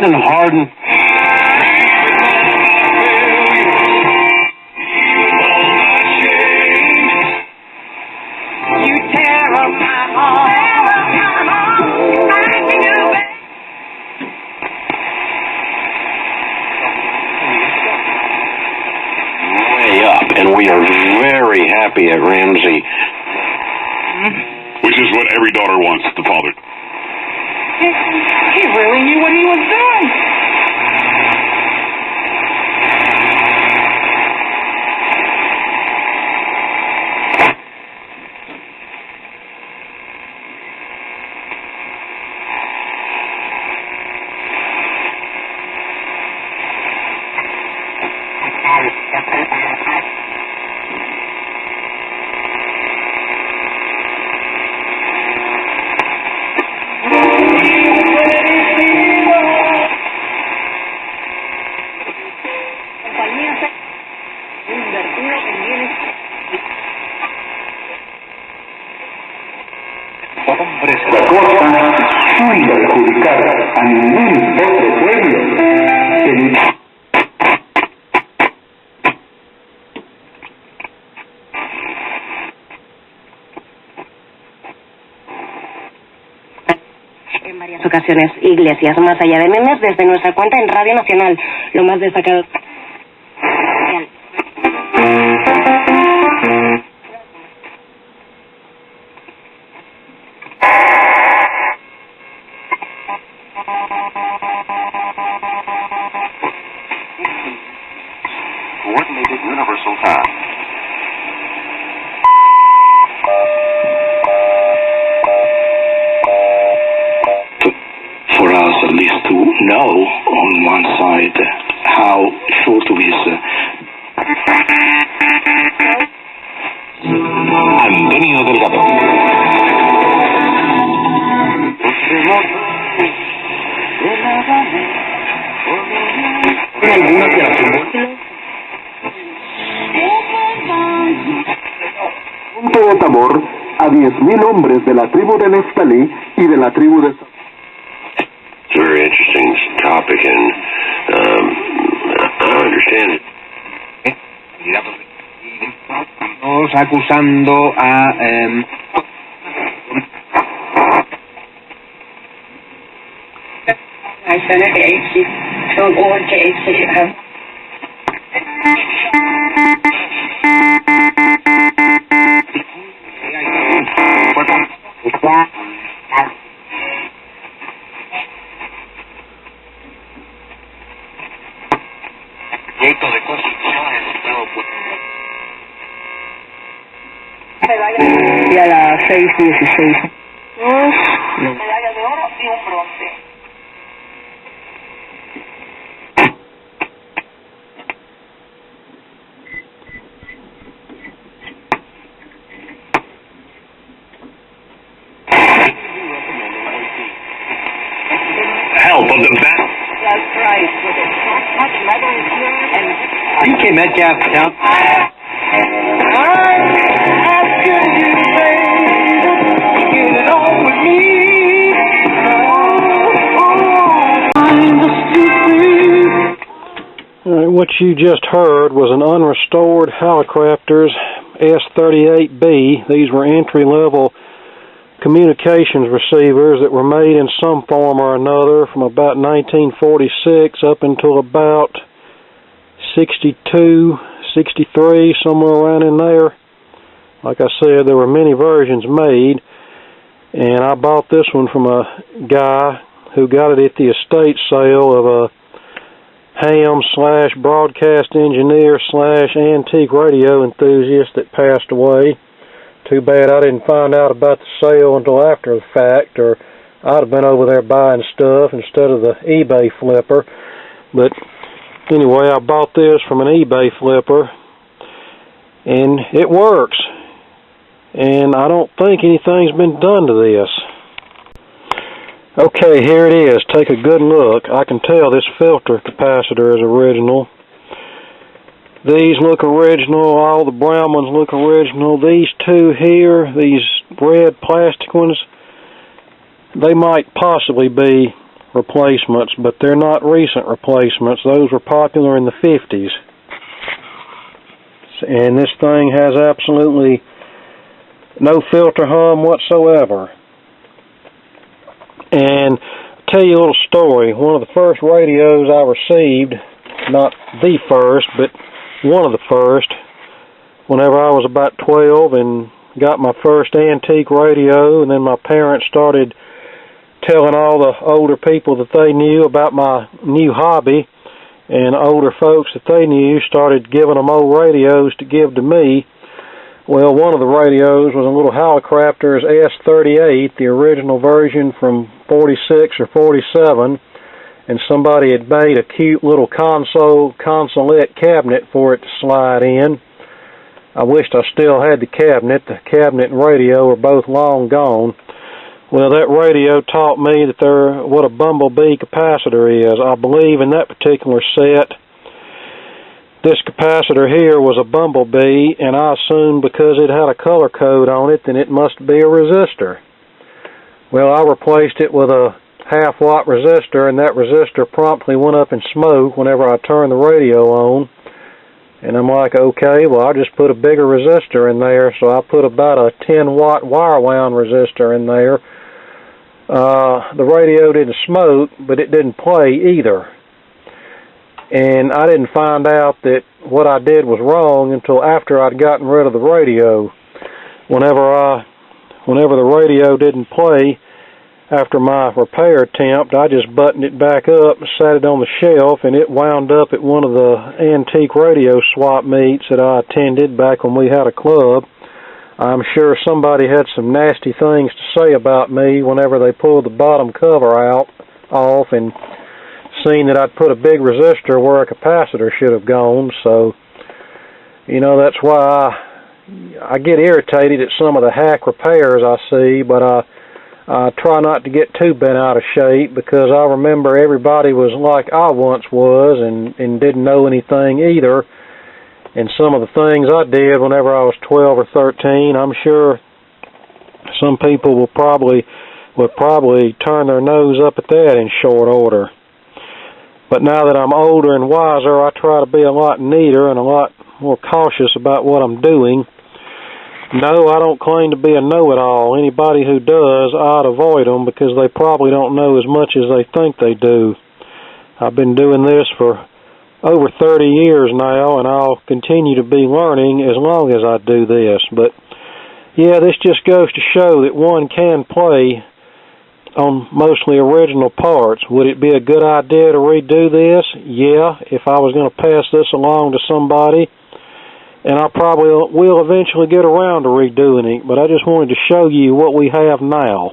wasn't hardened. And we are very happy at Ramsey. Which is what every daughter wants, the father. He really knew what he was doing. La cosa sin perjudicar a ningún otro pueblo. En varias ocasiones, Iglesias, más allá de memes, desde nuestra cuenta en Radio Nacional. Lo más destacado... Coordinated Universal Time. For us, at least, to know on one side how short is. Antonio Delgado. Punto de Tabor a 10.000 hombres de la tribu de Neftalí y de la tribu de... It's a very interesting topic, and I understand it. Estamos acusando a... Proyecto de construcción en el estado Y a las 6:16. Medalla de oro y un bronce. help of the best. That's right. With a much metal here and... DK Metcalf down. What you just heard was an unrestored Hallicrafters S38B. These were entry-level communications receivers that were made in some form or another from about 1946 up until about 62, 63, somewhere around in there. Like I said, there were many versions made, and I bought this one from a guy who got it at the estate sale of a ham/broadcast engineer/antique radio enthusiast that passed away. Too bad I didn't find out about the sale until after the fact, or I'd have been over there buying stuff instead of the eBay flipper. But anyway, I bought this from an eBay flipper, and it works. And I don't think anything's been done to this. Okay, here it is. Take a good look. I can tell this filter capacitor is original. These look original. All the brown ones look original. These two here, these red plastic ones, they might possibly be replacements, but they're not recent replacements. Those were popular in the 50s. And this thing has absolutely no filter hum whatsoever. And I'll tell you a little story. One of the first radios I received, not the first, but one of the first, whenever I was about 12 and got my first antique radio, and then my parents started telling all the older people that they knew about my new hobby, and older folks that they knew started giving them old radios to give to me. Well, one of the radios was a little Hallicrafters S38, the original version from 46 or 47, and somebody had made a cute little consolette cabinet for it to slide in. I wished I still had the cabinet. The cabinet and radio are both long gone. Well, that radio taught me that what a bumblebee capacitor is. I believe in that particular set, this capacitor here was a bumblebee, and I assumed because it had a color code on it, then it must be a resistor. Well, I replaced it with a half-watt resistor, and that resistor promptly went up in smoke whenever I turned the radio on. And I'm like, okay, well, I'll just put a bigger resistor in there. So I put about a 10-watt wire-wound resistor in there. The radio didn't smoke, but it didn't play either. And I didn't find out that what I did was wrong until after I'd gotten rid of the radio. Whenever the radio didn't play, after my repair attempt, I just buttoned it back up and sat it on the shelf, and it wound up at one of the antique radio swap meets that I attended back when we had a club. I'm sure somebody had some nasty things to say about me whenever they pulled the bottom cover off and seen that I'd put a big resistor where a capacitor should have gone. So, you know, that's why I get irritated at some of the hack repairs I see, but I try not to get too bent out of shape, because I remember everybody was like I once was and didn't know anything either. And some of the things I did whenever I was 12 or 13, I'm sure some people would probably turn their nose up at that in short order. But now that I'm older and wiser, I try to be a lot neater and a lot more cautious about what I'm doing. No, I don't claim to be a know-it-all. Anybody who does, I'd avoid them, because they probably don't know as much as they think they do. I've been doing this for over 30 years now, and I'll continue to be learning as long as I do this. But, yeah, this just goes to show that one can play on mostly original parts. Would it be a good idea to redo this? Yeah, if I was going to pass this along to somebody. And I probably will eventually get around to redoing it, but I just wanted to show you what we have now.